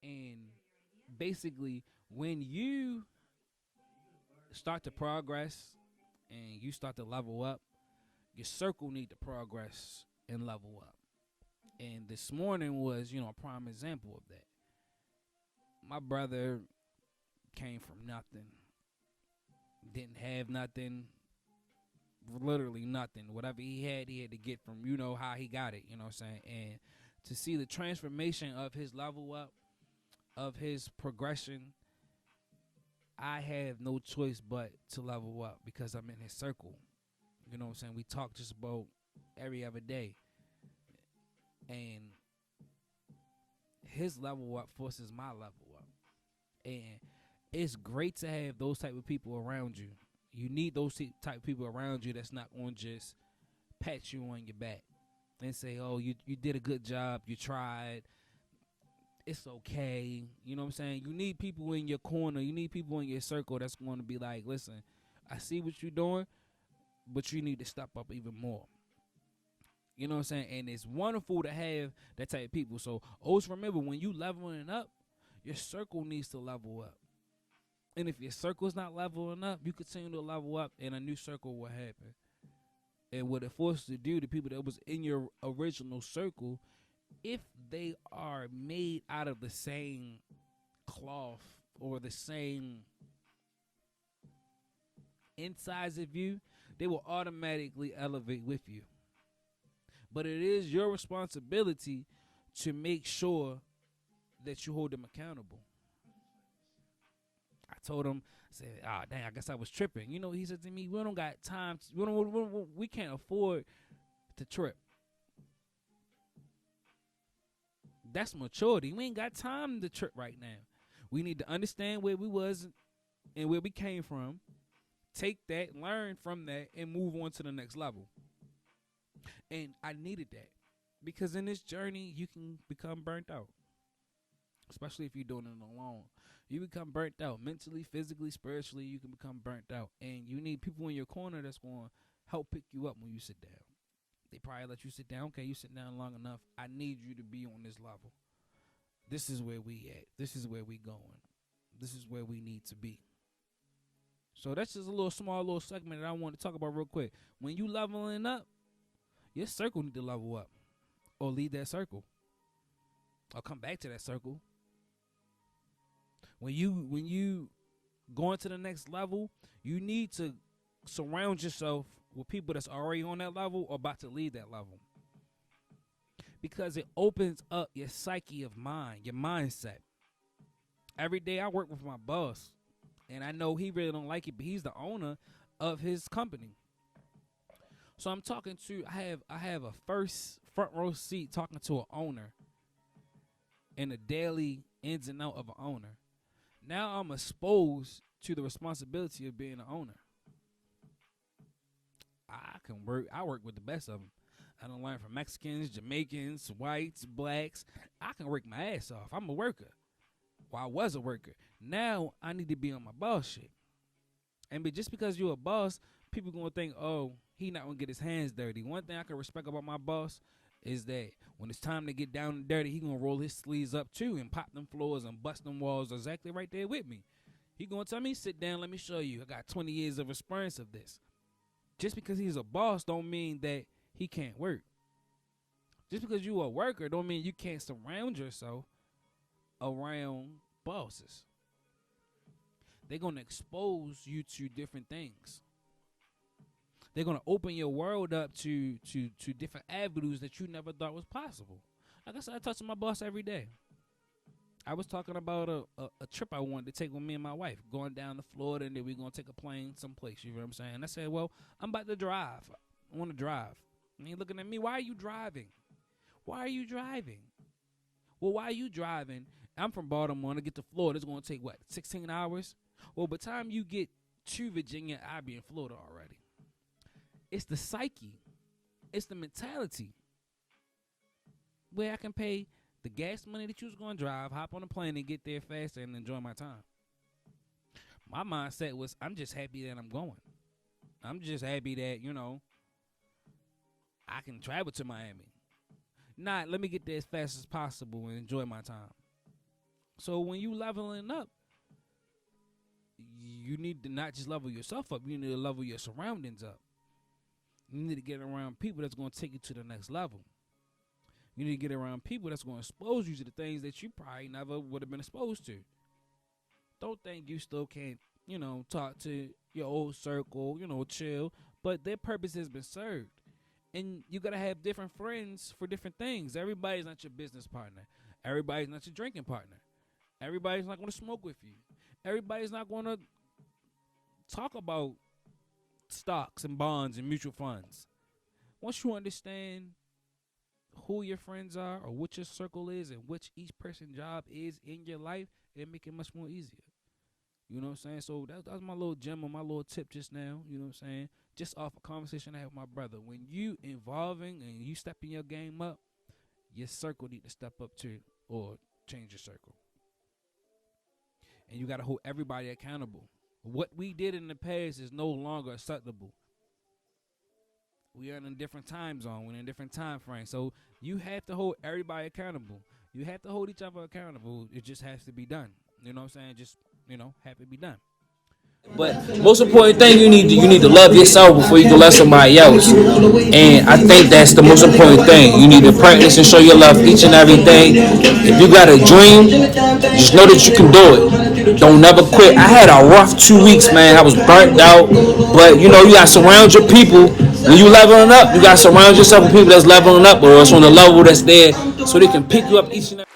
And basically, when you start to progress and you start to level up, your circle need to progress and level up. And this morning was, a prime example of that. My brother came from nothing, didn't have nothing, literally nothing. Whatever he had to get from, how he got it, you know what I'm saying? And to see the transformation of his level up, of his progression, I have no choice but to level up because I'm in his circle. You know what I'm saying? We talk just about every other day. And his level up forces my level up. And it's great to have those type of people around you. You need those type of people around you that's not going to just pat you on your back and say, oh, you did a good job, you tried, it's okay. You know what I'm saying? You need people in your corner, you need people in your circle that's going to be like, listen, I see what you're doing, but you need to step up even more. You know what I'm saying? And it's wonderful to have that type of people. So always remember, when you leveling up, your circle needs to level up. And if your circle's not leveling up, you continue to level up and a new circle will happen. And what it forces you to do, the people that was in your original circle, if they are made out of the same cloth or the same insides of you, they will automatically elevate with you. But it is your responsibility to make sure that you hold them accountable. I told him, I said, dang, I guess I was tripping. He said to me, we don't got time. We can't afford to trip. That's maturity. We ain't got time to trip right now. We need to understand where we was and where we came from. Take that, learn from that, and move on to the next level. And I needed that because in this journey, you can become burnt out. Especially if you're doing it alone. You become burnt out mentally, physically, spiritually. You can become burnt out. And you need people in your corner that's going to help pick you up when you sit down. They probably let you sit down. Okay, you sit down long enough. I need you to be on this level. This is where we at. This is where we going. This is where we need to be. So that's just a small little segment that I want to talk about real quick. When you leveling up, your circle need to level up. Or leave that circle. Or come back to that circle. When you going to the next level, you need to surround yourself with people that's already on that level or about to leave that level. Because it opens up your psyche of mind, your mindset. Every day I work with my boss, and I know he really don't like it, but he's the owner of his company. So I'm talking to, I have a front row seat talking to an owner and the daily ins and out of an owner. Now I'm exposed to the responsibility of being an owner. I work with the best of them. I don't learn from Mexicans, Jamaicans, whites, blacks. I can work my ass off. I'm a worker. Well, I was a worker. Now I need to be on my boss shit. And just because you're a boss, people gonna think, oh, he not gonna get his hands dirty. One thing I can respect about my boss is that when it's time to get down and dirty, he gonna roll his sleeves up too and pop them floors and bust them walls exactly right there with me. He gonna tell me, sit down, let me show you. I got 20 years of experience of this. Just because he's a boss don't mean that he can't work. Just because you a worker don't mean you can't surround yourself around bosses. They're gonna expose you to different things. They're gonna open your world up to different avenues that you never thought was possible. Like I said, I talk to my boss every day. I was talking about a trip I wanted to take with me and my wife, going down to Florida, and then we're going to take a plane someplace, you know what I'm saying? I said, well, I'm about to drive. I want to drive. And he's looking at me, why are you driving? Why are you driving? Well, why are you driving? I'm from Baltimore, and to get to Florida, it's going to take, 16 hours? Well, by the time you get to Virginia, I'll be in Florida already. It's the psyche. It's the mentality. Where I can pay the gas money that you was going to drive, hop on a plane and get there faster and enjoy my time. My mindset was, I'm just happy that I'm going. I'm just happy that, I can travel to Miami. Not, let me get there as fast as possible and enjoy my time. So when you leveling up, you need to not just level yourself up, you need to level your surroundings up. You need to get around people that's going to take you to the next level. You need to get around people that's going to expose you to the things that you probably never would have been exposed to. Don't think you still can't, talk to your old circle, chill. But their purpose has been served. And you got to have different friends for different things. Everybody's not your business partner. Everybody's not your drinking partner. Everybody's not going to smoke with you. Everybody's not going to talk about stocks and bonds and mutual funds. Once you understand who your friends are or what your circle is and what each person's job is in your life, it make it much more easier. You know what I'm saying? So that's my little gem or my little tip just now. You know what I'm saying? Just off a conversation I had with my brother. When you involving and you stepping your game up, your circle need to step up too or change your circle. And you got to hold everybody accountable. What we did in the past is no longer acceptable. We are in a different time zone. We're in a different time frame. So you have to hold everybody accountable. You have to hold each other accountable. It just has to be done. You know what I'm saying? Just, have it be done. But most important thing, you need to love yourself before you can love somebody else. And I think that's the most important thing. You need to practice and show your love each and every day. If you got a dream, just know that you can do it. Don't never quit. I had a rough 2 weeks, man. I was burnt out. But you gotta surround your people. When you leveling up, you gotta surround yourself with people that's leveling up or it's on the level that's there so they can pick you up each and every